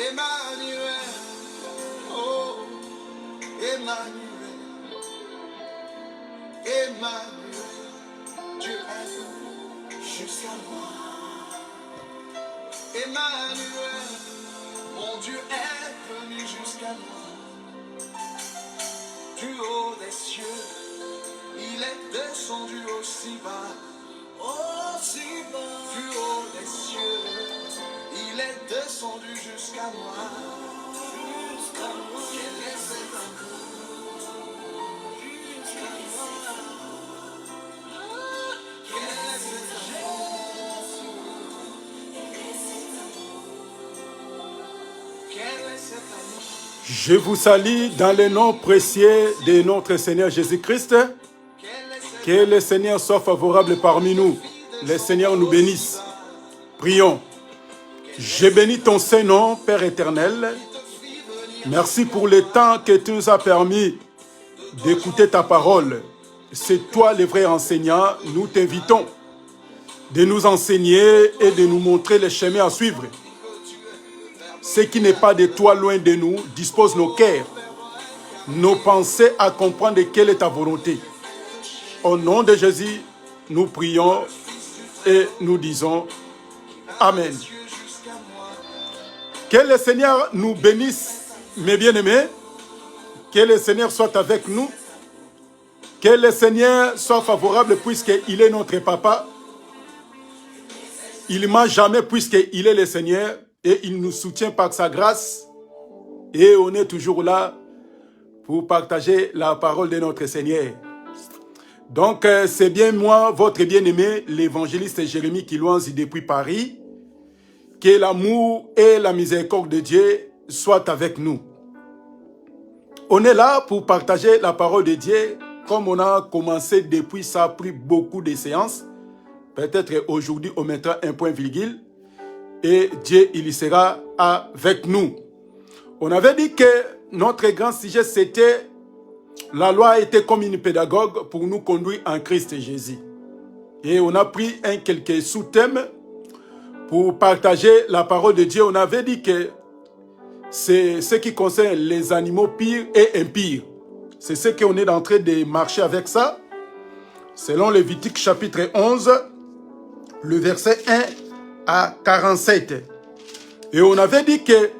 Emmanuel, oh, Emmanuel, Emmanuel, Dieu est jusqu'à moi. Emmanuel, mon Dieu est venu jusqu'à moi. Du haut des cieux, il est descendu aussi bas. Aussi bas. Du haut des cieux, il est descendu jusqu'à moi. Jusqu'à moi. Quel est cet amour? Jusqu'à moi. Quel est cet amour? Quel est cet amour? Je vous salue dans le nom précieux de notre Seigneur Jésus-Christ. Que le Seigneur soit favorable parmi nous. Le Seigneur nous bénisse. Prions. Je bénis ton Saint-Nom, Père éternel. Merci pour le temps que tu nous as permis d'écouter ta parole. C'est toi le vrai enseignant. Nous t'invitons de nous enseigner et de nous montrer les chemins à suivre. Ce qui n'est pas de toi loin de nous, dispose nos cœurs, nos pensées à comprendre quelle est ta volonté. Au nom de Jésus, nous prions et nous disons Amen. Que le Seigneur nous bénisse, mes bien-aimés. Que le Seigneur soit avec nous. Que le Seigneur soit favorable puisqu'il est notre papa. Il ne ment jamais puisqu'il est le Seigneur et il nous soutient par sa grâce. Et on est toujours là pour partager la parole de notre Seigneur. Donc, c'est bien moi, votre bien-aimé, l'évangéliste Jérémie Kilouanzi depuis Paris. Que l'amour et la miséricorde de Dieu soient avec nous. On est là pour partager la parole de Dieu. Comme on a commencé depuis, ça a pris beaucoup de séances. Peut-être aujourd'hui, on mettra un point virgule. Et Dieu, il y sera avec nous. On avait dit que notre grand sujet, c'était la loi était comme une pédagogue pour nous conduire en Christ Jésus. Et on a pris quelques sous-thèmes pour partager la parole de Dieu. On avait dit que c'est ce qui concerne les animaux pires et impires. C'est ce qu'on est en train de marcher avec ça. Selon Lévitique chapitre 11, le verset 1 à 47. Et on avait dit que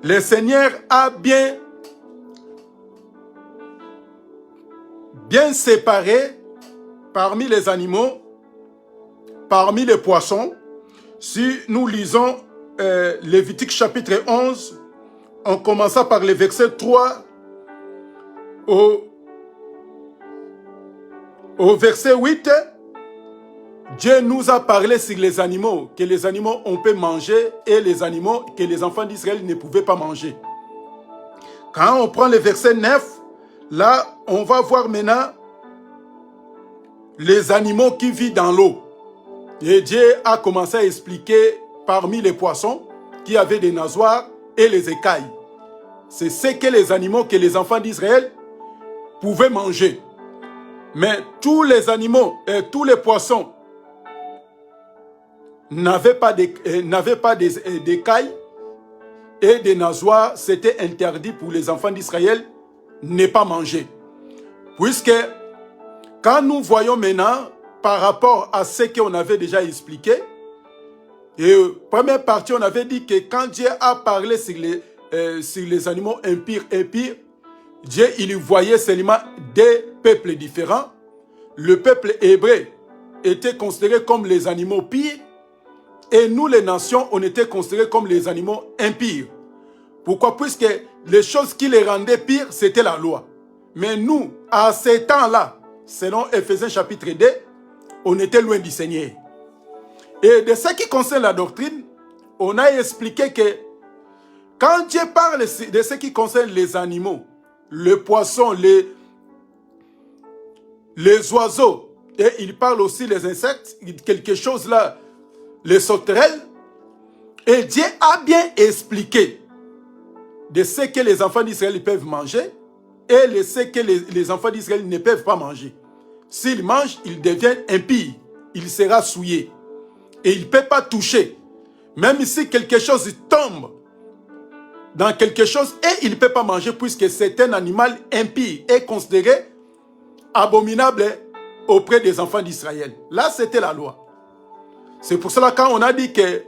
le Seigneur a bien séparé parmi les animaux, parmi les poissons. Si nous lisons Lévitique chapitre 11, en commençant par le verset 3 au verset 8, Dieu nous a parlé sur les animaux, que les animaux on peut manger et les animaux que les enfants d'Israël ne pouvaient pas manger. Quand on prend le verset 9, là on va voir maintenant les animaux qui vivent dans l'eau. Et Dieu a commencé à expliquer parmi les poissons qui avaient des nageoires et les écailles. C'est ce que les animaux que les enfants d'Israël pouvaient manger. Mais tous les animaux et tous les poissons n'avaient pas d'écailles et des nageoires. C'était interdit pour les enfants d'Israël ne pas manger. Puisque quand nous voyons maintenant par rapport à ce qu'on avait déjà expliqué, et première partie on avait dit que quand Dieu a parlé sur les animaux impurs et pires, Dieu il voyait seulement des peuples différents. Le peuple hébreu était considéré comme les animaux pires et nous les nations on était considérés comme les animaux impurs. Pourquoi? Puisque les choses qui les rendaient pires c'était la loi. Mais nous, à ces temps-là, selon Éphésiens chapitre 2, on était loin du Seigneur. Et de ce qui concerne la doctrine, on a expliqué que quand Dieu parle de ce qui concerne les animaux, les poissons, les oiseaux, et il parle aussi des insectes, quelque chose là, les sauterelles, et Dieu a bien expliqué de ce que les enfants d'Israël peuvent manger et ce que les enfants d'Israël ne peuvent pas manger. S'ils mangent, ils deviennent impies. il sera souillé. Et il ne peut pas toucher. Même si quelque chose tombe dans quelque chose, et il ne peut pas manger puisque c'est un animal impie et considéré abominable auprès des enfants d'Israël. Là, c'était la loi. C'est pour cela quand on a dit que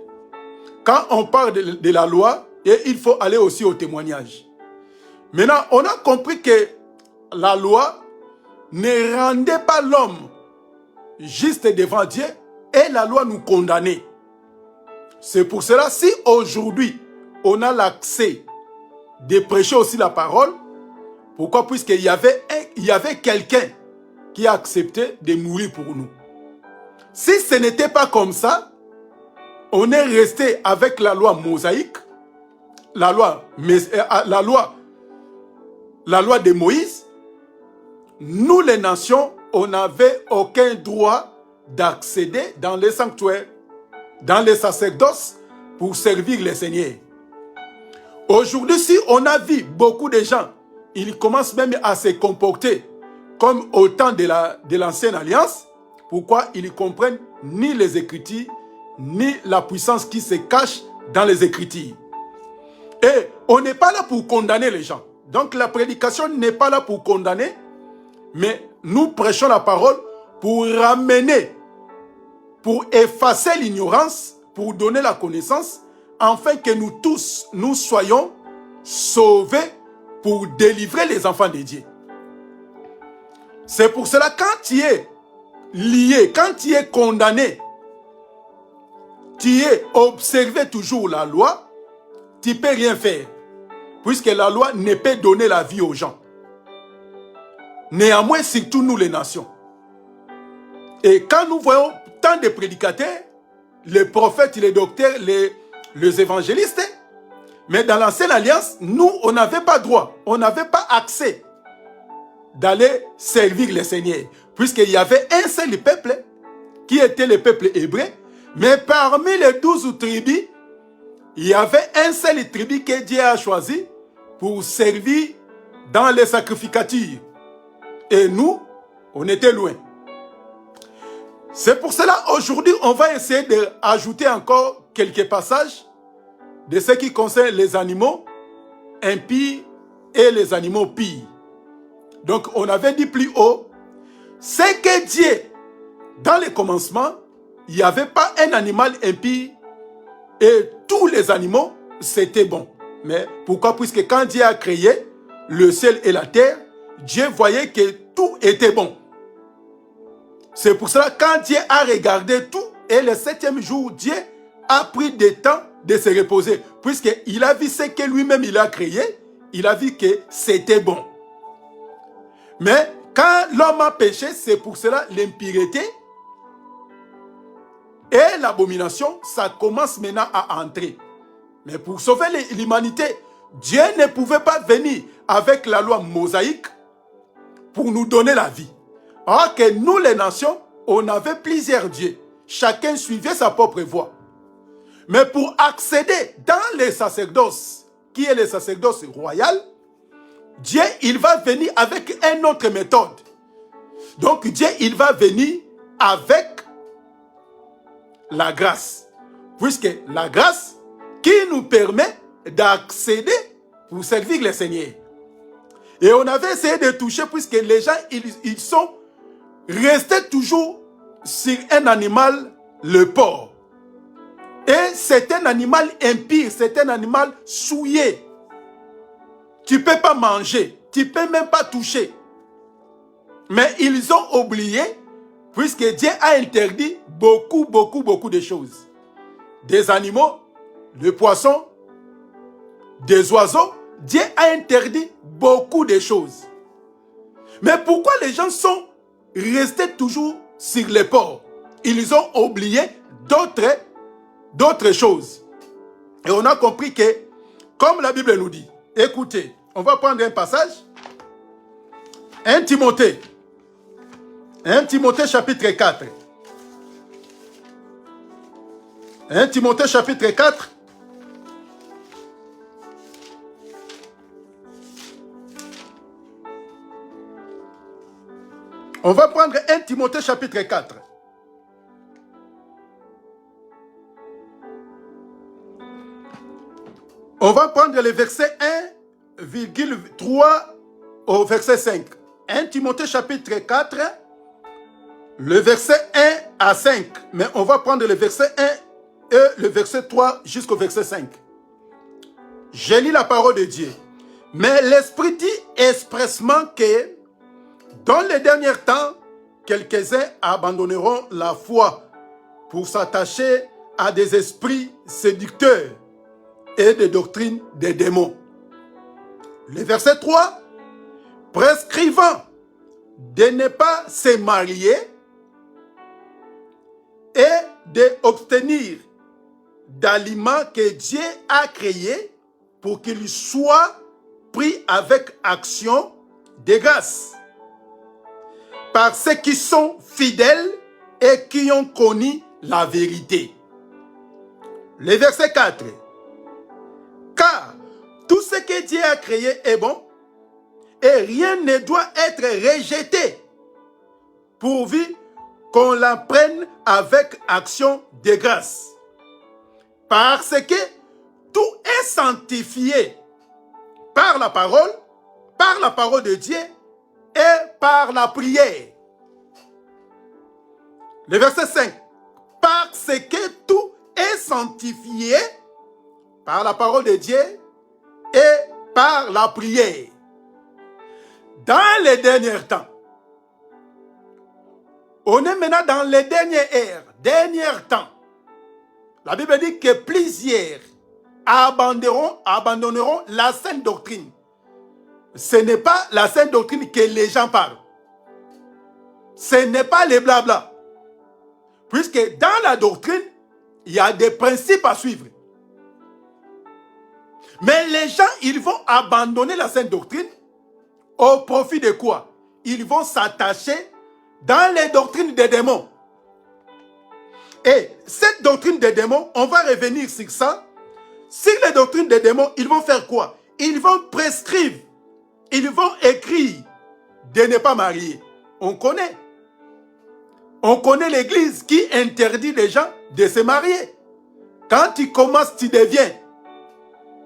quand on parle de la loi, et il faut aller aussi au témoignage. Maintenant, on a compris que la loi ne rendait pas l'homme juste devant Dieu et la loi nous condamnait. C'est pour cela, si aujourd'hui, on a l'accès de prêcher aussi la parole, pourquoi? Puisqu'il y avait quelqu'un qui a accepté de mourir pour nous. Si ce n'était pas comme ça, on est resté avec la loi mosaïque, la loi de Moïse. Nous, les nations, on n'avait aucun droit d'accéder dans les sanctuaires, dans les sacerdoces, pour servir les seigneurs. Aujourd'hui, si on a vu beaucoup de gens, ils commencent même à se comporter comme au temps de l'ancienne alliance. Pourquoi? Ils ne comprennent ni les Écritures, ni la puissance qui se cache dans les Écritures. Et on n'est pas là pour condamner les gens. Donc la prédication n'est pas là pour condamner, mais nous prêchons la parole pour ramener, pour effacer l'ignorance, pour donner la connaissance, afin que nous tous, nous soyons sauvés pour délivrer les enfants de Dieu. C'est pour cela, quand tu es lié, quand tu es condamné, tu es observé toujours la loi, tu ne peux rien faire, puisque la loi ne peut donner la vie aux gens. Néanmoins, surtout nous les nations. Et quand nous voyons tant de prédicateurs, les prophètes, les docteurs, les évangélistes, mais dans l'ancienne alliance, nous, on n'avait pas droit, on n'avait pas accès d'aller servir les seigneurs, puisqu'il y avait un seul peuple qui était le peuple hébreu, mais parmi les 12 tribus, il y avait un seul tribu que Dieu a choisi pour servir dans les sacrificatures. Et nous, on était loin. C'est pour cela, aujourd'hui, on va essayer d'ajouter encore quelques passages de ce qui concerne les animaux impies et les animaux pies. Donc, on avait dit plus haut, c'est que Dieu, dans le commencement, il n'y avait pas un animal impie et tous les animaux, c'était bon. Mais pourquoi? Puisque quand Dieu a créé le ciel et la terre, Dieu voyait que tout était bon. C'est pour cela, quand Dieu a regardé tout, et le 7e jour, Dieu a pris du temps de se reposer. Puisqu'il a vu ce que lui-même il a créé, il a vu que c'était bon. Mais quand l'homme a péché, c'est pour cela l'impureté et l'abomination, ça commence maintenant à entrer. Mais pour sauver l'humanité, Dieu ne pouvait pas venir avec la loi mosaïque pour nous donner la vie. Alors que nous, les nations, on avait plusieurs dieux. Chacun suivait sa propre voie. Mais pour accéder dans les sacerdoces, qui est le sacerdoce royal, Dieu, il va venir avec une autre méthode. Donc Dieu, il va venir avec la grâce. Puisque la grâce qui nous permet d'accéder pour servir le Seigneur. Et on avait essayé de toucher puisque les gens, ils sont restés toujours sur un animal, le porc. Et c'est un animal impie, c'est un animal souillé. Tu ne peux pas manger, tu ne peux même pas toucher. Mais ils ont oublié, puisque Dieu a interdit beaucoup de choses. Des animaux, des poissons, des oiseaux. Dieu a interdit beaucoup de choses. Mais pourquoi les gens sont restés toujours sur les porcs? Ils ont oublié d'autres choses. Et on a compris que, comme la Bible nous dit, écoutez, on va prendre un passage. 1 Timothée chapitre 4. 1 Timothée chapitre 4. On va prendre 1 Timothée chapitre 4. On va prendre le verset 1,3 au verset 5. 1 Timothée chapitre 4, le verset 1 à 5. Mais on va prendre le verset 1 et le verset 3 jusqu'au verset 5. Je lis la parole de Dieu. Mais l'Esprit dit expressement que dans les derniers temps, quelques-uns abandonneront la foi pour s'attacher à des esprits séducteurs et des doctrines des démons. Le verset 3, prescrivant de ne pas se marier et d'obtenir d'aliments que Dieu a créés pour qu'ils soient pris avec action de grâce par ceux qui sont fidèles et qui ont connu la vérité. Le verset 4. Car tout ce que Dieu a créé est bon et rien ne doit être rejeté pourvu qu'on l'apprenne avec action de grâce. Parce que tout est sanctifié par la parole de Dieu et par la prière. Le verset 5. Parce que tout est sanctifié par la parole de Dieu et par la prière. Dans les derniers temps, on est maintenant dans les dernières ères, derniers temps. La Bible dit que plusieurs abandonneront la sainte doctrine. Ce n'est pas la sainte doctrine que les gens parlent. Ce n'est pas les blabla. Puisque dans la doctrine, il y a des principes à suivre. Mais les gens, ils vont abandonner la sainte doctrine au profit de quoi? Ils vont s'attacher dans les doctrines des démons. Et cette doctrine des démons, on va revenir sur ça. Sur les doctrines des démons, ils vont faire quoi? Ils vont prescrire, ils vont écrire de ne pas marier. On connaît l'église qui interdit les gens de se marier. Quand tu commences, tu deviens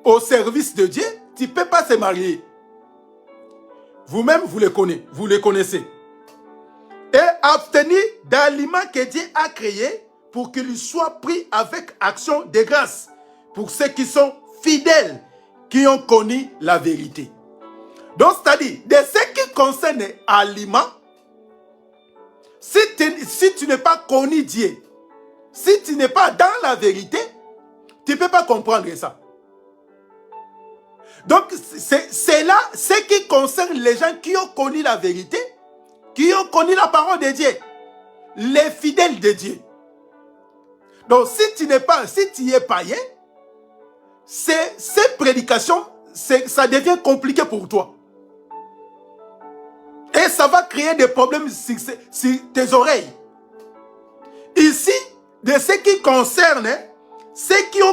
au service de Dieu, tu ne peux pas se marier. Vous-même, vous les connaissez. Et obtenir d'aliments que Dieu a créés pour qu'ils soient pris avec action de grâce pour ceux qui sont fidèles, qui ont connu la vérité. Donc, c'est-à-dire, de ce qui concerne les aliments, si tu n'es pas connu Dieu, si tu n'es pas dans la vérité, tu ne peux pas comprendre ça. Donc, c'est là ce qui concerne les gens qui ont connu la vérité, qui ont connu la parole de Dieu, les fidèles de Dieu. Donc, si tu es païen, ces prédications, ça devient compliqué pour toi. Et ça va créer des problèmes sur tes oreilles. Ici, de ce qui concerne ceux qui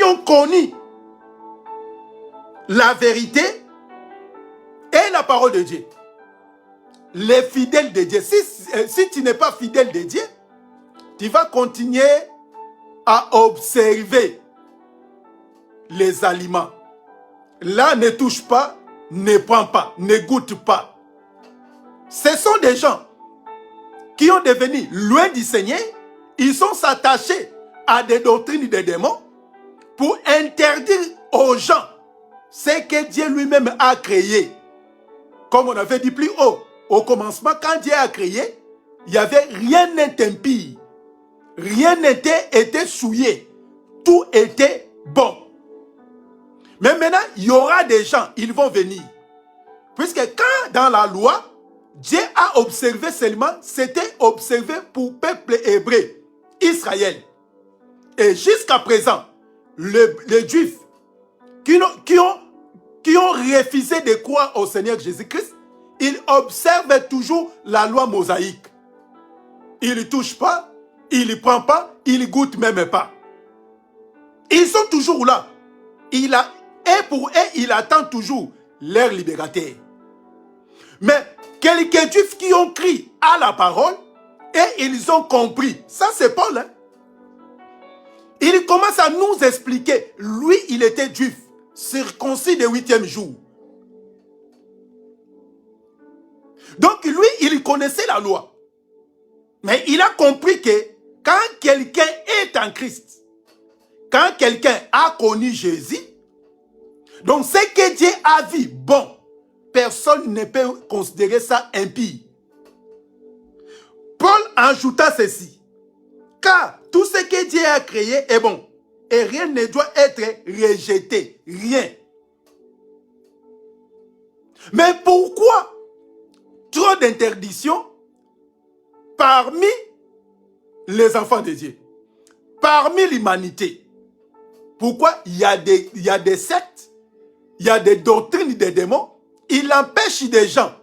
ont connu la vérité et la parole de Dieu. Les fidèles de Dieu. Si tu n'es pas fidèle de Dieu, tu vas continuer à observer les aliments. Là, ne touche pas, ne prends pas, ne goûte pas. Ce sont des gens qui ont devenu loin du Seigneur. Ils sont attachés à des doctrines des démons pour interdire aux gens ce que Dieu lui-même a créé. Comme on avait dit plus haut, au commencement, quand Dieu a créé, il n'y avait rien d'impie. Rien n'était souillé. Tout était bon. Mais maintenant, il y aura des gens, ils vont venir. Puisque quand dans la loi, Dieu a observé seulement, c'était observé pour le peuple hébreu, Israël. Et jusqu'à présent, les Juifs qui ont refusé de croire au Seigneur Jésus-Christ, ils observent toujours la loi mosaïque. Ils ne touchent pas, ils ne prennent pas, ils ne goûtent même pas. Ils sont toujours là. Et pour eux, ils attendent toujours leur libérateur. Mais quelques Juifs qui ont crié à la parole et ils ont compris. Ça, c'est Paul. Hein? il commence à nous expliquer. Lui, il était juif, circoncis le 8e jour. Donc lui, il connaissait la loi. Mais il a compris que quand quelqu'un est en Christ, quand quelqu'un a connu Jésus, donc ce que Dieu a vu, bon, personne ne peut considérer ça impie. Paul ajouta ceci. Car tout ce que Dieu a créé est bon. Et rien ne doit être rejeté. Rien. Mais pourquoi trop d'interdictions parmi les enfants de Dieu? Parmi l'humanité. Pourquoi il y a des sectes, il y a des doctrines des démons, il empêche des gens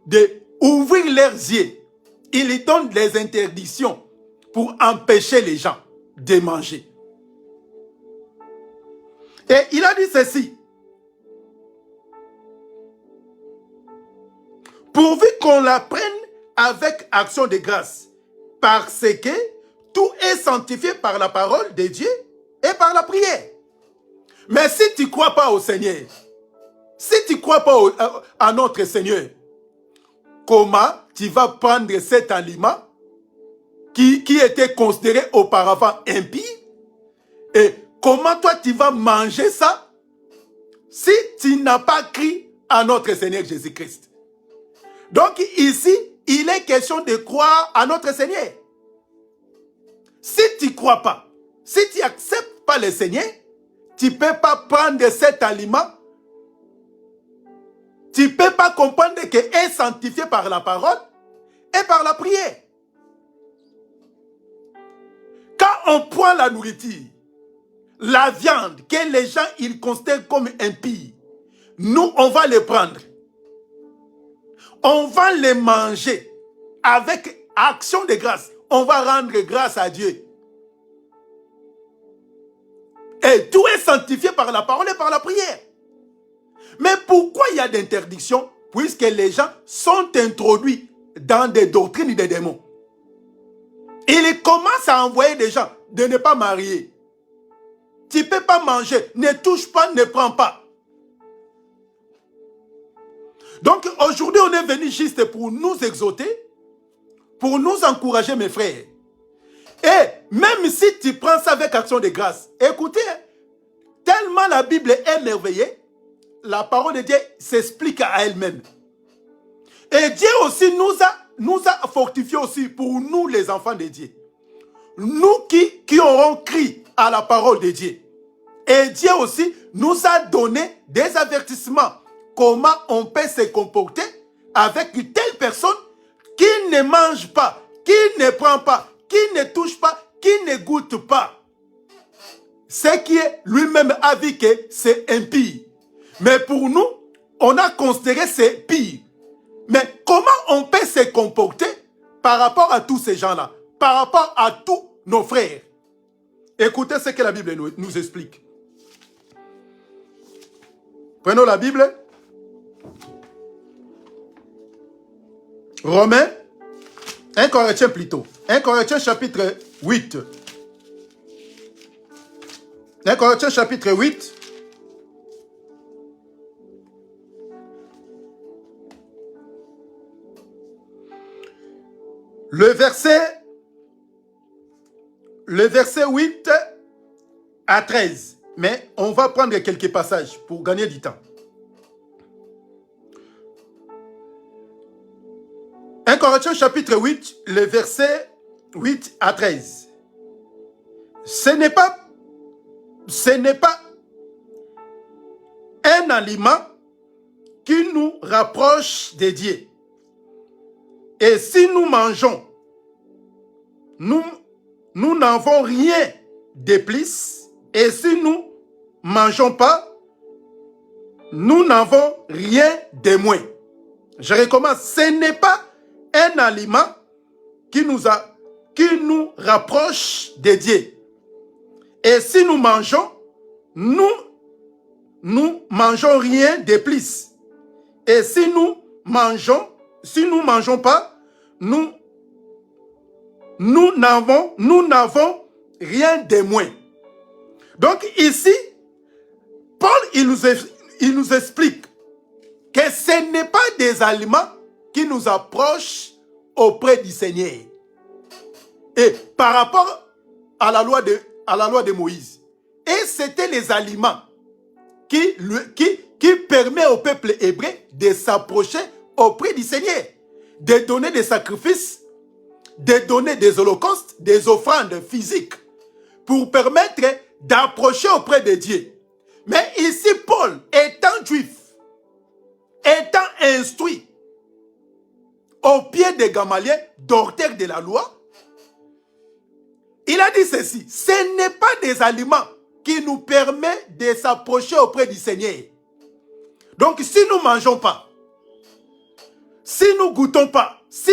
d'ouvrir leurs yeux. Il donne des interdictions pour empêcher les gens de manger. Et il a dit ceci. Pourvu qu'on la prenne avec action de grâce, parce que tout est sanctifié par la parole de Dieu et par la prière. Mais si tu ne crois pas au Seigneur, si tu ne crois pas à notre Seigneur, comment tu vas prendre cet aliment qui était considéré auparavant impie? Et comment toi tu vas manger ça si tu n'as pas cru à notre Seigneur Jésus-Christ? Donc ici, il est question de croire à notre Seigneur. Si tu ne crois pas, si tu n'acceptes pas le Seigneur, tu ne peux pas prendre cet aliment. Tu ne peux pas comprendre qu'il est sanctifié par la parole et par la prière. Quand on prend la nourriture, la viande que les gens ils considèrent comme impie, nous on va les prendre. On va les manger avec action de grâce. On va rendre grâce à Dieu. Et tout est sanctifié par la parole et par la prière. Mais pourquoi il y a d'interdiction? Puisque les gens sont introduits dans des doctrines des démons. Il commence à envoyer des gens de ne pas marier. Tu ne peux pas manger, ne touche pas, ne prends pas. Donc aujourd'hui, on est venu juste pour nous exhorter, pour nous encourager, mes frères. Et même si tu prends ça avec action de grâce, écoutez, tellement la Bible est merveilleuse, la parole de Dieu s'explique à elle-même. Et Dieu aussi nous a fortifiés aussi pour nous les enfants de Dieu. Nous qui aurons cru à la parole de Dieu. Et Dieu aussi nous a donné des avertissements. Comment on peut se comporter avec une telle personne qui ne mange pas, qui ne prend pas, qui ne touche pas, qui ne goûte pas. Ce qui est lui-même a vu que c'est impie. Mais pour nous, on a considéré c'est pire. Mais comment on peut se comporter par rapport à tous ces gens-là, par rapport à tous nos frères? Écoutez ce que la Bible nous explique. Prenons la Bible. Romains, 1 Corinthiens plutôt. 1 Corinthiens chapitre 8. 1 Corinthiens chapitre 8. Le verset 8 à 13. Mais on va prendre quelques passages pour gagner du temps. 1 Corinthiens chapitre 8, le verset 8 à 13. Ce n'est pas un aliment qui nous rapproche de Dieu. Et si nous mangeons, nous n'avons rien de plus. Et si nous ne mangeons pas, nous n'avons rien de moins. Je recommence. Ce n'est pas un aliment qui nous rapproche de Dieu. Et si nous mangeons, nous mangeons rien de plus. Et si nous mangeons pas, nous n'avons Rien de moins. Donc ici, Paul, il nous explique que ce n'est pas des aliments qui nous approchent auprès du Seigneur. Et par rapport à la loi de Moïse, et c'était les aliments qui permet au peuple hébreu de s'approcher auprès du Seigneur, de donner des sacrifices, de donner des holocaustes, des offrandes physiques, pour permettre d'approcher auprès de Dieu. Mais ici, Paul, étant juif, étant instruit au pied de Gamaliel, docteur de la loi, il a dit ceci: ce n'est pas des aliments qui nous permettent de s'approcher auprès du Seigneur. Donc, si nous ne mangeons pas, si nous ne goûtons pas, si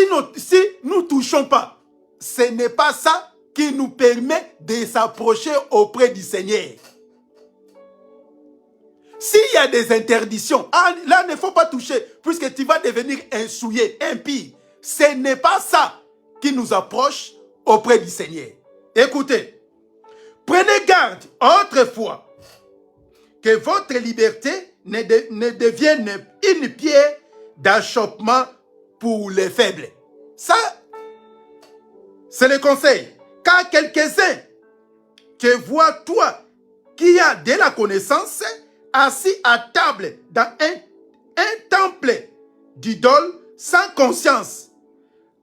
nous ne touchons pas, ce n'est pas ça qui nous permet de s'approcher auprès du Seigneur. S'il y a des interdictions, là, il ne faut pas toucher, puisque tu vas devenir un souillé, impie. Ce n'est pas ça qui nous approche auprès du Seigneur. Écoutez, prenez garde autrefois que votre liberté ne devienne une pierre d'achoppement pour les faibles. Ça, c'est le conseil. Car quelques-uns te voient, toi, qui as de la connaissance, assis à table dans un temple d'idole, sans conscience,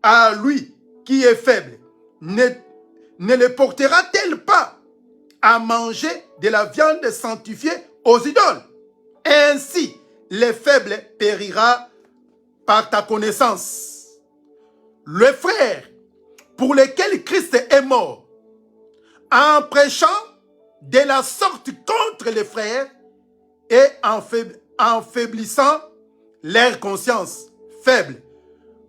à lui qui est faible, ne le portera-t-elle pas à manger de la viande sanctifiée aux idoles? Ainsi, le faible périra par ta connaissance. Le frère pour lequel Christ est mort, en prêchant de la sorte contre les frères et en faiblissant leur conscience faible,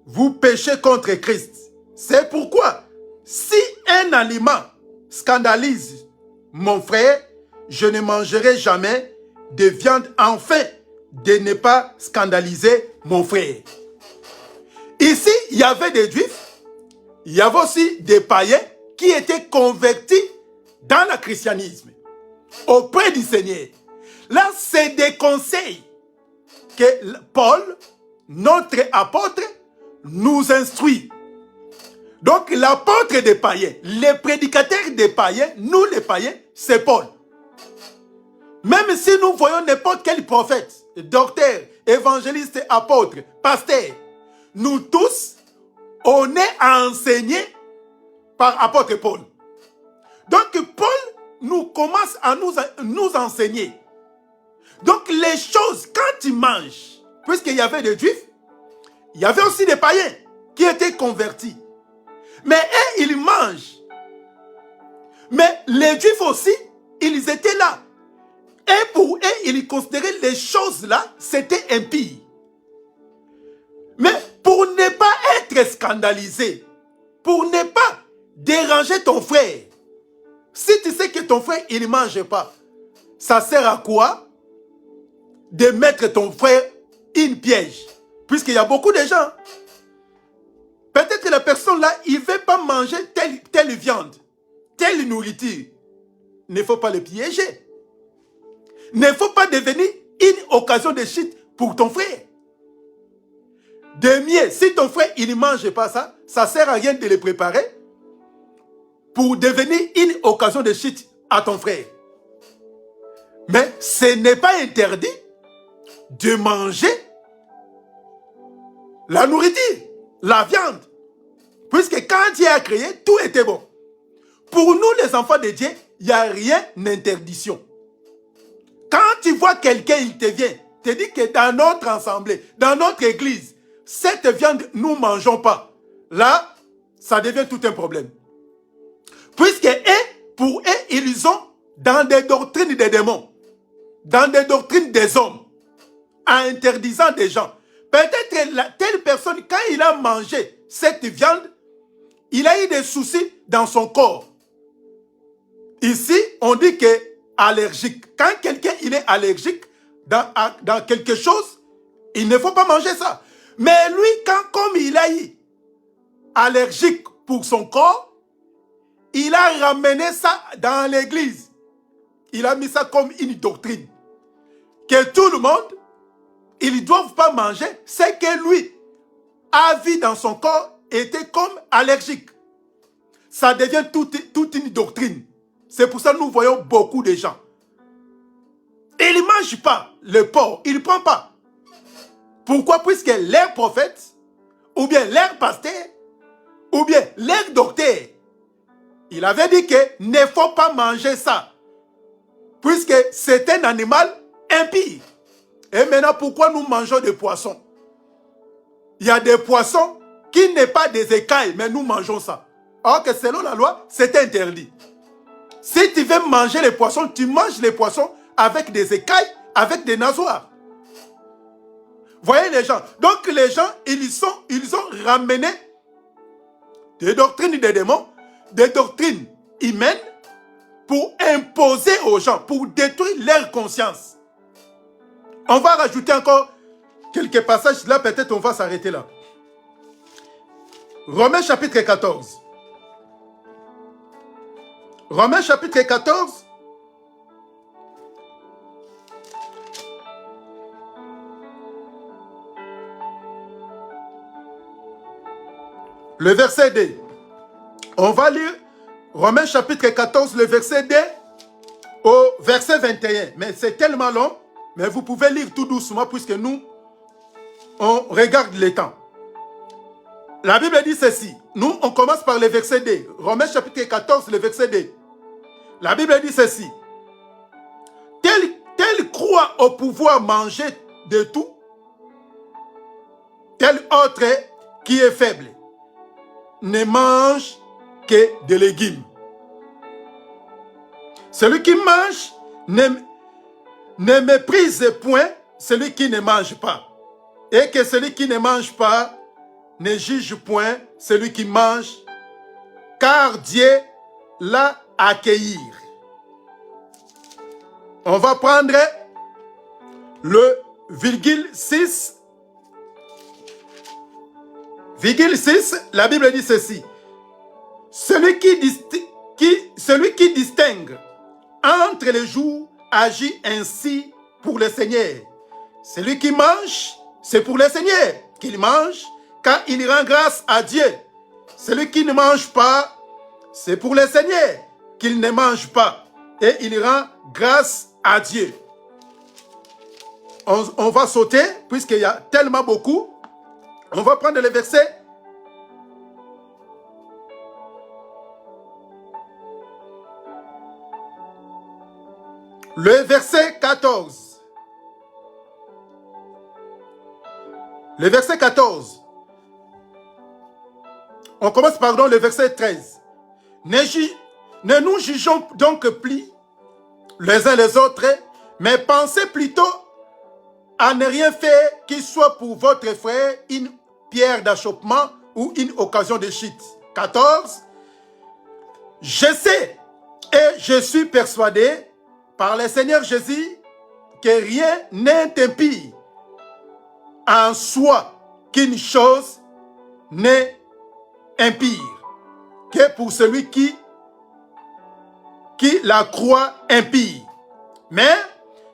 vous péchez contre Christ. C'est pourquoi, si un aliment scandalise mon frère, je ne mangerai jamais de viande afin de ne pas scandaliser mon frère. Ici, il y avait des juifs, il y avait aussi des païens qui étaient convertis dans le christianisme, auprès du Seigneur. Là, c'est des conseils que Paul, notre apôtre, nous instruit. Donc, l'apôtre des païens, les prédicateurs des païens, nous les païens, c'est Paul. Même si nous voyons n'importe quel prophète, docteur, évangéliste, apôtre, pasteur, nous tous, on est enseignés par apôtre Paul. Donc, Paul nous commence à nous enseigner. Donc, les choses, quand tu manges, puisqu'il y avait des juifs, il y avait aussi des païens qui étaient convertis. Mais eux, ils mangent. Mais les juifs aussi, ils étaient là. Et pour eux, ils considéraient les choses là, c'était impie. Mais pour ne pas être scandalisé, pour ne pas déranger ton frère, si tu sais que ton frère, il ne mange pas, ça sert à quoi de mettre ton frère une piège? Puisqu'il y a beaucoup de gens. Peut-être que la personne là, il ne veut pas manger telle viande, telle nourriture. Il ne faut pas le piéger. Il ne faut pas devenir une occasion de chute pour ton frère. De mieux, si ton frère il ne mange pas ça, ça ne sert à rien de le préparer pour devenir une occasion de chute à ton frère. Mais ce n'est pas interdit de manger la nourriture, la viande. Puisque quand Dieu a créé, tout était bon. Pour nous, les enfants de Dieu, il n'y a rien d'interdiction. Quand tu vois quelqu'un, il te vient, te dit que dans notre assemblée, dans notre église, cette viande, nous ne mangeons pas. Là, ça devient tout un problème. Puisque pour eux, ils sont dans des doctrines des démons, dans des doctrines des hommes, en interdisant des gens. Peut-être telle personne, quand il a mangé cette viande, il a eu des soucis dans son corps. Ici, on dit que allergique. Quand quelqu'un il est allergique dans quelque chose, il ne faut pas manger ça. Mais lui, comme il a eu allergique pour son corps, il a ramené ça dans l'église. Il a mis ça comme une doctrine. Que tout le monde, ils ne doivent pas manger ce que lui a vu dans son corps était comme allergique. Ça devient toute une doctrine. C'est pour ça que nous voyons beaucoup de gens. Ils ne mangent pas le porc, ils ne prennent pas. Pourquoi? Puisque leur prophète, ou bien leur pasteur, ou bien leur docteur, il avait dit qu'il ne faut pas manger ça. Puisque c'est un animal impie. Et maintenant, pourquoi nous mangeons des poissons? Il y a des poissons qui n'est pas des écailles, mais nous mangeons ça. Alors que selon la loi, c'est interdit. Si tu veux manger les poissons, tu manges les poissons avec des écailles, avec des nageoires. Voyez les gens. Donc les gens, ils ont ramené des doctrines des démons, des doctrines humaines pour imposer aux gens, pour détruire leur conscience. On va rajouter encore quelques passages. Là, peut-être on va s'arrêter là. Romains chapitre 14. Romains chapitre 14. Le verset 2. On va lire Romains chapitre 14, le verset 2 au verset 21. Mais c'est tellement long, mais vous pouvez lire tout doucement puisque nous, on regarde le temps. La Bible dit ceci. Nous, on commence par le verset 2. Romains chapitre 14, le verset 2. La Bible dit ceci. Tel croit au pouvoir manger de tout, tel autre qui est faible ne mange que des légumes. Celui qui mange ne méprise point celui qui ne mange pas. Et que celui qui ne mange pas ne juge point celui qui mange, car Dieu l'a accueilli. On va prendre le virgule 6. Virgule 6, la Bible dit ceci. Celui qui distingue entre les jours agit ainsi pour le Seigneur. Celui qui mange, c'est pour le Seigneur qu'il mange, car il rend grâce à Dieu. Celui qui ne mange pas, c'est pour le Seigneur qu'il ne mange pas, et il rend grâce à Dieu. On va sauter, puisqu'il y a tellement beaucoup. On va prendre le verset. Le verset 14. Le verset 14. On commence, pardon, le verset 13. Ne nous jugeons donc plus les uns les autres, mais pensez plutôt à ne rien faire qui soit pour votre frère une pierre d'achoppement ou une occasion de chute. 14. Je sais et je suis persuadé par le Seigneur Jésus que rien n'est impie en soi qu'une chose n'est impie que pour celui qui la croit impie. Mais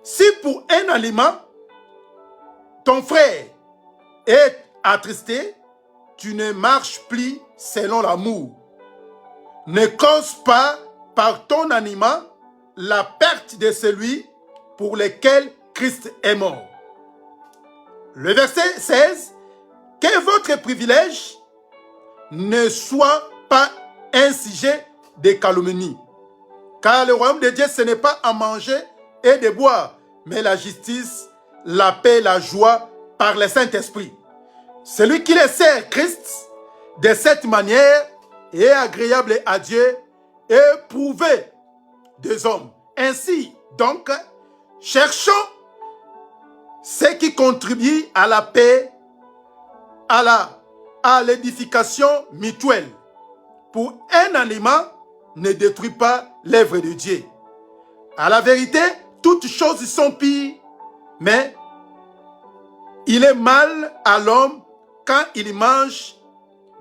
si pour un aliment, ton frère est attristé, tu ne marches plus selon l'amour. Ne cause pas par ton aliment la perte de celui pour lequel Christ est mort. Le verset 16, que votre privilège ne soit pas un sujet de calomnie. Car le royaume de Dieu, ce n'est pas à manger et de boire, mais la justice, la paix, la joie par le Saint-Esprit. Celui qui le sert Christ de cette manière est agréable à Dieu et éprouvé des hommes. Ainsi, donc, cherchons ce qui contribue à la paix, à l'édification mutuelle. Pour un aliment ne détruit pas l'œuvre de Dieu. À la vérité, toutes choses sont pires, mais il est mal à l'homme quand il mange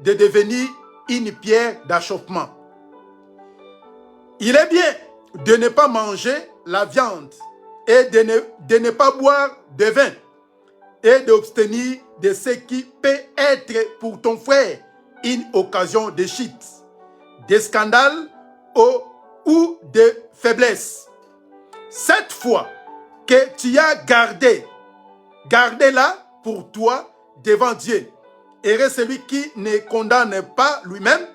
de devenir une pierre d'achoppement. Il est bien de ne pas manger la viande et de ne pas boire de vin et d'obtenir de ce qui peut être pour ton frère une occasion de chute, de scandale ou de faiblesse. Cette fois que tu as gardez-la pour toi devant Dieu. Heureux celui qui ne condamne pas lui-même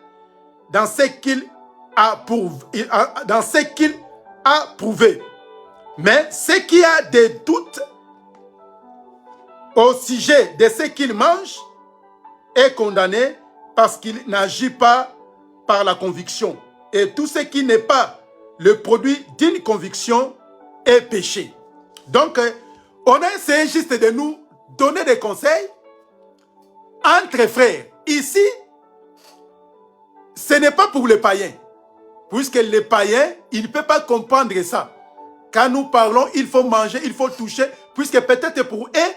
dans ce qu'il a prouvé. Mais ce qui a des doutes au sujet de ce qu'il mange est condamné parce qu'il n'agit pas par la conviction. Et tout ce qui n'est pas le produit d'une conviction est péché. Donc, on a essayé juste de nous donner des conseils entre frères. Ici, ce n'est pas pour les païens. Puisque les païens, ils ne peuvent pas comprendre ça. Quand nous parlons, il faut manger, il faut toucher. Puisque peut-être pour eux,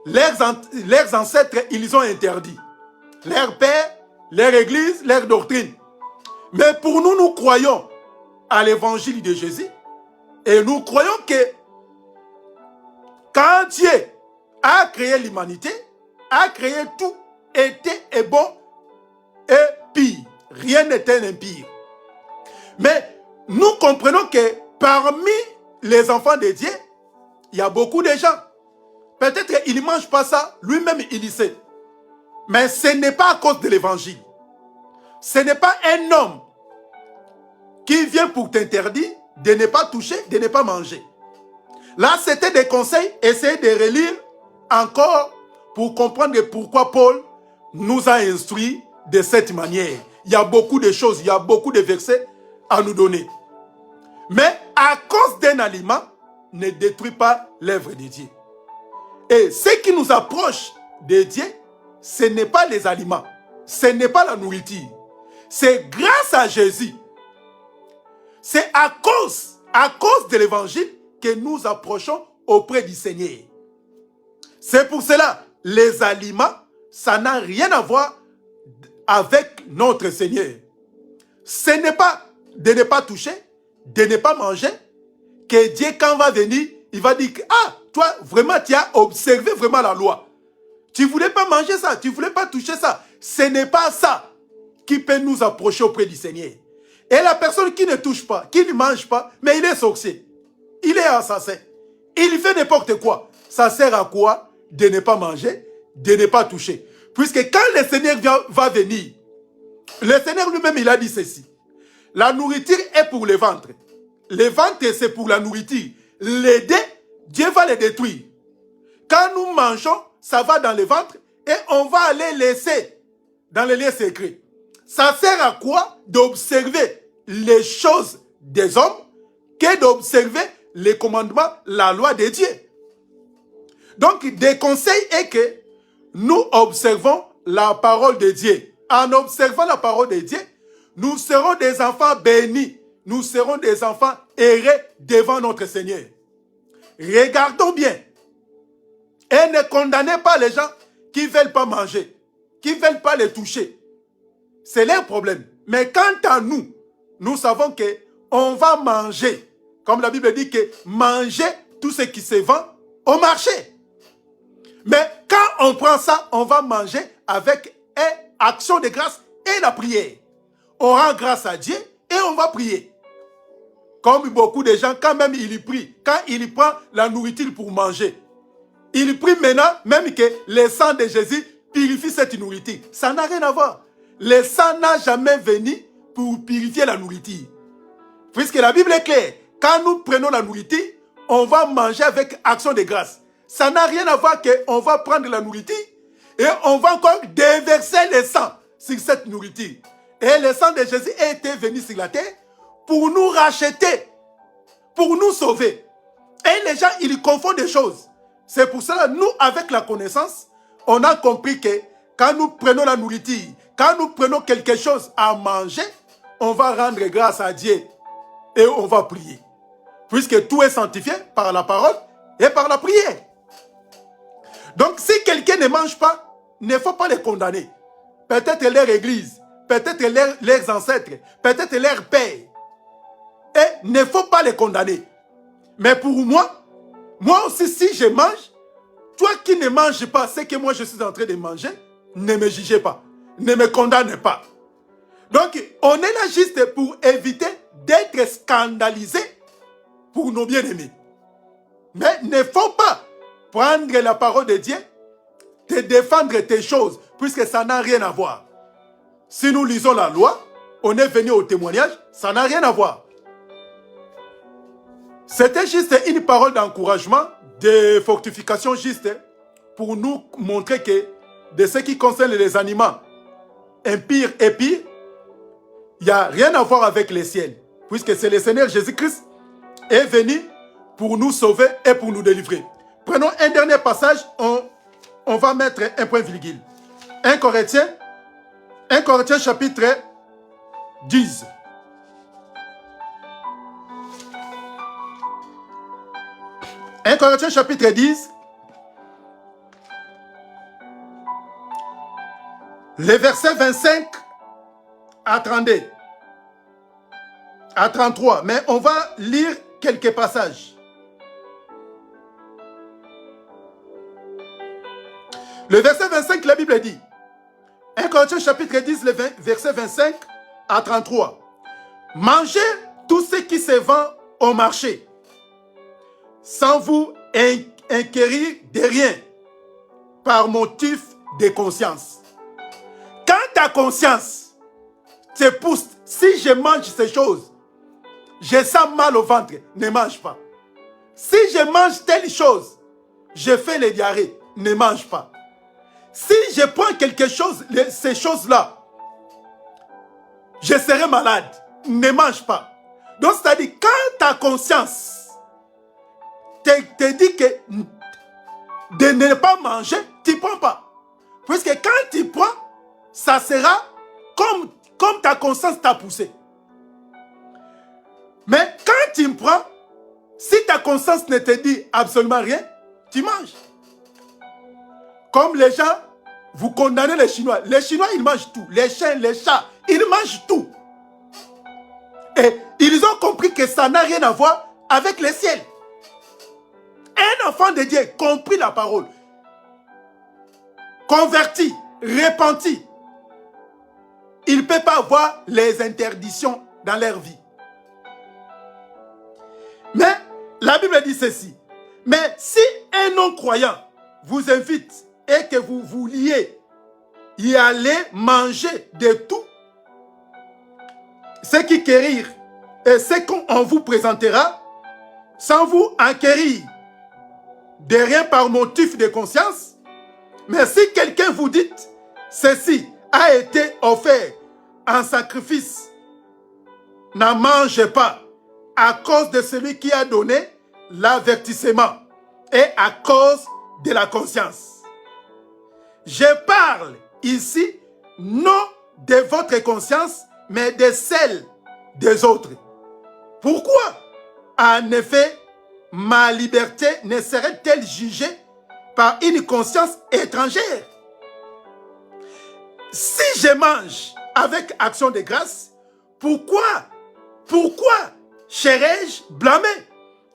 leurs ancêtres, ils ont interdit. Leur père, leur église, leur doctrine. Mais pour nous, nous croyons à l'évangile de Jésus. Et nous croyons que quand Dieu a créé l'humanité, a créé tout, était bon et pire. Rien n'était impire. Mais nous comprenons que parmi les enfants de Dieu, il y a beaucoup de gens. Peut-être qu'il ne mange pas ça, lui-même il y sait. Mais ce n'est pas à cause de l'évangile. Ce n'est pas un homme qui vient pour t'interdire de ne pas toucher, de ne pas manger. Là, c'était des conseils, essayez de relire encore pour comprendre pourquoi Paul nous a instruits de cette manière. Il y a beaucoup de choses, il y a beaucoup de versets à nous donner. Mais à cause d'un aliment, ne détruit pas l'œuvre de Dieu. Et ce qui nous approche de Dieu, ce n'est pas les aliments, ce n'est pas la nourriture. C'est grâce à Jésus. C'est à cause de l'évangile que nous approchons auprès du Seigneur. C'est pour cela, les aliments, ça n'a rien à voir avec notre Seigneur. Ce n'est pas de ne pas toucher, de ne pas manger, que Dieu, quand va venir, il va dire que, ah, toi, vraiment, tu as observé vraiment la loi. Tu ne voulais pas manger ça, tu ne voulais pas toucher ça. Ce n'est pas ça qui peut nous approcher auprès du Seigneur. Et la personne qui ne touche pas, qui ne mange pas, mais il est sorcier. Il est assassin. Il fait n'importe quoi. Ça sert à quoi de ne pas manger, de ne pas toucher? Puisque quand le Seigneur va venir, le Seigneur lui-même, il a dit ceci. La nourriture est pour le ventre. Le ventre, c'est pour la nourriture. Les deux, Dieu va les détruire. Quand nous mangeons, ça va dans le ventre et on va aller laisser dans les lieux secrets. Ça sert à quoi d'observer les choses des hommes que d'observer les commandements, la loi de Dieu. Donc, des conseils est que nous observons la parole de Dieu. En observant la parole de Dieu, nous serons des enfants bénis. Nous serons des enfants heureux devant notre Seigneur. Regardons bien. Et ne condamnez pas les gens qui ne veulent pas manger, qui ne veulent pas les toucher. C'est leur problème. Mais quant à nous, nous savons qu'on va manger. Comme la Bible dit que manger tout ce qui se vend au marché. Mais quand on prend ça, on va manger avec une action de grâce et la prière. On rend grâce à Dieu et on va prier. Comme beaucoup de gens, quand même ils prient, quand ils prennent la nourriture pour manger, ils prient maintenant même que le sang de Jésus purifie cette nourriture. Ça n'a rien à voir. Le sang n'a jamais venu pour purifier la nourriture. Puisque la Bible est claire, quand nous prenons la nourriture, on va manger avec action de grâce. Ça n'a rien à voir qu'on va prendre la nourriture et on va encore déverser le sang sur cette nourriture. Et le sang de Jésus était venu sur la terre pour nous racheter, pour nous sauver. Et les gens, ils confondent des choses. C'est pour cela, nous, avec la connaissance, on a compris que quand nous prenons la nourriture, quand nous prenons quelque chose à manger, on va rendre grâce à Dieu et on va prier. Puisque tout est sanctifié par la parole et par la prière. Donc, si quelqu'un ne mange pas, il ne faut pas les condamner. Peut-être leur église, peut-être leurs ancêtres, peut-être leur père. Et il ne faut pas les condamner. Mais pour moi aussi, si je mange, toi qui ne manges pas ce que moi je suis en train de manger, ne me jugez pas. Ne me condamnez pas. Donc, on est là juste pour éviter d'être scandalisé pour nos bien-aimés. Mais il ne faut pas prendre la parole de Dieu, te défendre tes choses, puisque ça n'a rien à voir. Si nous lisons la loi, on est venu au témoignage, ça n'a rien à voir. C'était juste une parole d'encouragement, de fortification juste, pour nous montrer que de ce qui concerne les animaux, impurs et pires, il n'y a rien à voir avec les ciels, puisque c'est le Seigneur Jésus-Christ est venu pour nous sauver et pour nous délivrer. Prenons un dernier passage, on va mettre un point virgule. 1 Corinthiens chapitre 10. 1 Corinthiens chapitre 10. Les versets 25 à 32. À 33. Mais on va lire quelques passages. Le verset 25, la Bible dit, 1 Corinthiens chapitre 10, le verset 25 à 33. Mangez tout ce qui se vend au marché, sans vous inquérir de rien, par motif de conscience. Quand ta conscience te pousse, si je mange ces choses, je sens mal au ventre, ne mange pas. Si je mange telle chose, je fais les diarrhées, ne mange pas. Si je prends quelque chose, ces choses-là, je serai malade, ne mange pas. Donc, c'est-à-dire, quand ta conscience te dit que de ne pas manger, tu ne prends pas. Puisque quand tu prends, ça sera comme ta conscience t'a poussé. Mais quand tu me prends, si ta conscience ne te dit absolument rien, tu manges. Comme les gens, vous condamnez les Chinois. Les Chinois, ils mangent tout. Les chiens, les chats, ils mangent tout. Et ils ont compris que ça n'a rien à voir avec le ciel. Un enfant de Dieu, compris la parole, converti, repenti, il ne peut pas avoir les interdictions dans leur vie. Mais la Bible dit ceci. Mais si un non-croyant vous invite et que vous vouliez y aller manger de tout, ce qui quérir et ce qu'on vous présentera, sans vous enquérir de rien par motif de conscience, mais si quelqu'un vous dit ceci a été offert en sacrifice, n'en mangez pas à cause de celui qui a donné l'avertissement et à cause de la conscience. Je parle ici non de votre conscience, mais de celle des autres. Pourquoi? En effet, ma liberté ne serait-elle jugée par une conscience étrangère? Si je mange avec action de grâce, pourquoi serais-je blâmé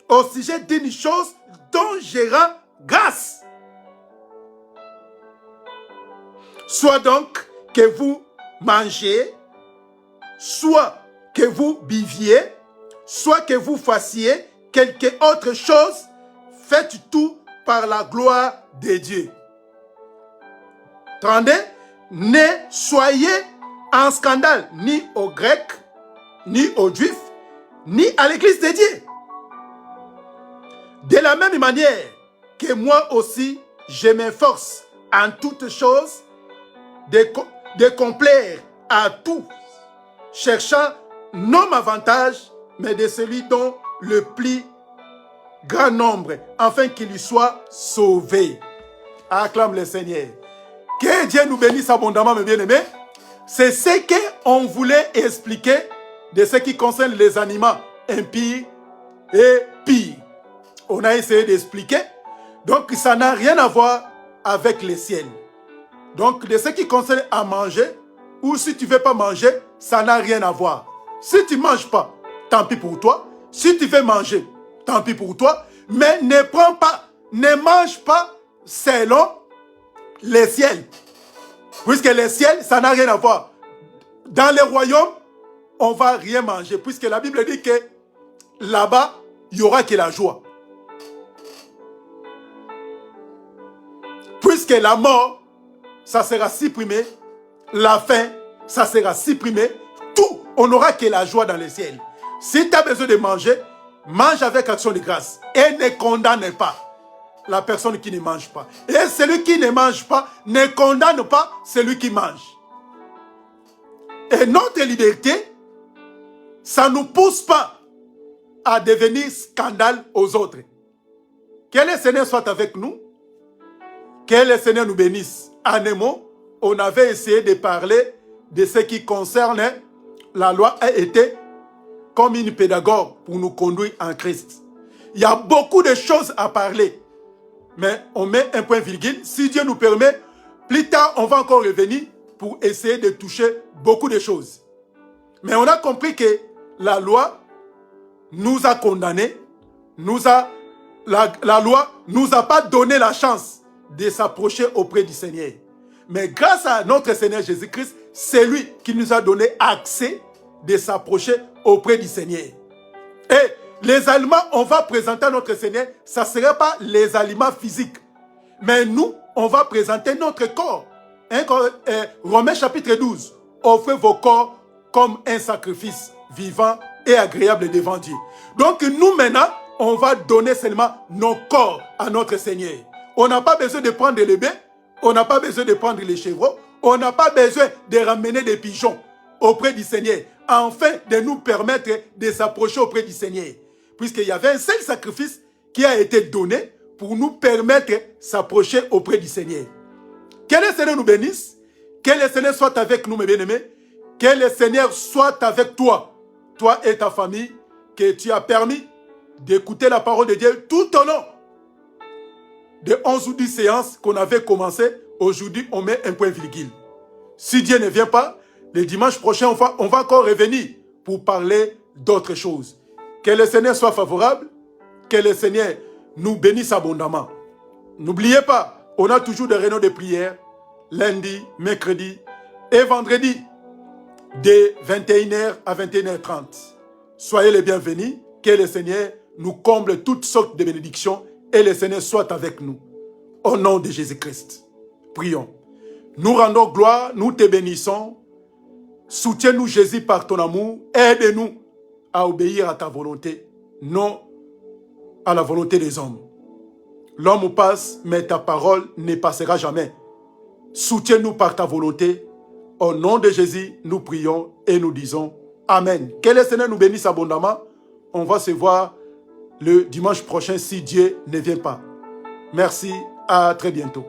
au sujet d'une chose dont je rends grâce? Soit donc que vous mangiez, soit que vous buviez, soit que vous fassiez quelque autre chose, faites tout par la gloire de Dieu. 32. Ne soyez en scandale ni aux Grecs, ni aux Juifs, ni à l'église de Dieu. De la même manière que moi aussi, je m'efforce en toutes choses de complaire à tout, cherchant non avantage, mais de celui dont le plus grand nombre, afin qu'il lui soit sauvé. Acclame le Seigneur. Que Dieu nous bénisse abondamment, mes bien-aimés. C'est ce qu'on voulait expliquer de ce qui concerne les animaux impies et pires. On a essayé d'expliquer. Donc, ça n'a rien à voir avec le ciel. Donc, de ce qui concerne à manger, ou si tu ne veux pas manger, ça n'a rien à voir. Si tu ne manges pas, tant pis pour toi. Si tu veux manger, tant pis pour toi. Mais ne mange pas selon les ciels. Puisque les ciels, ça n'a rien à voir. Dans les royaumes, on ne va rien manger. Puisque la Bible dit que là-bas, il n'y aura que la joie. Puisque la mort, ça sera supprimé. La faim, ça sera supprimé. Tout, on n'aura que la joie dans les ciels. Si tu as besoin de manger, mange avec action de grâce. Et ne condamne pas la personne qui ne mange pas. Et celui qui ne mange pas, ne condamne pas celui qui mange. Et notre liberté, ça ne nous pousse pas à devenir scandale aux autres. Que le Seigneur soit avec nous. Que le Seigneur nous bénisse. En un mot, on avait essayé de parler de ce qui concerne la loi a été comme une pédagogue pour nous conduire en Christ. Il y a beaucoup de choses à parler. Mais on met un point virgule. Si Dieu nous permet, plus tard, on va encore revenir pour essayer de toucher beaucoup de choses. Mais on a compris que la loi nous a condamnés. La loi nous a pas donné la chance de s'approcher auprès du Seigneur. Mais grâce à notre Seigneur Jésus-Christ, c'est lui qui nous a donné accès de s'approcher auprès du Seigneur. Et les aliments, on va présenter à notre Seigneur, ça ne serait pas les aliments physiques. Mais nous, on va présenter notre corps. Romains chapitre 12. Offrez vos corps comme un sacrifice vivant et agréable devant Dieu. Donc nous maintenant, on va donner seulement nos corps à notre Seigneur. On n'a pas besoin de prendre les bœufs, on n'a pas besoin de prendre les chevreaux, on n'a pas besoin de ramener des pigeons auprès du Seigneur, afin de nous permettre de s'approcher auprès du Seigneur. Puisqu'il y avait un seul sacrifice qui a été donné pour nous permettre de s'approcher auprès du Seigneur. Que le Seigneur nous bénisse, que le Seigneur soit avec nous, mes bien-aimés, que le Seigneur soit avec toi, toi et ta famille, que tu as permis d'écouter la parole de Dieu tout au long de 11 ou 10 séances qu'on avait commencé. Aujourd'hui, on met un point virgule. Si Dieu ne vient pas, le dimanche prochain, on va encore revenir pour parler d'autres choses. Que le Seigneur soit favorable, que le Seigneur nous bénisse abondamment. N'oubliez pas, on a toujours des réunions de prière, lundi, mercredi et vendredi, de 21h à 21h30. Soyez les bienvenus, que le Seigneur nous comble toutes sortes de bénédictions et le Seigneur soit avec nous. Au nom de Jésus-Christ, prions. Nous rendons gloire, nous te bénissons. Soutiens-nous, Jésus, par ton amour. Aide-nous à obéir à ta volonté, non à la volonté des hommes. L'homme passe, mais ta parole ne passera jamais. Soutiens-nous par ta volonté. Au nom de Jésus, nous prions et nous disons Amen. Que le Seigneur nous bénisse abondamment. On va se voir le dimanche prochain si Dieu ne vient pas. Merci, à très bientôt.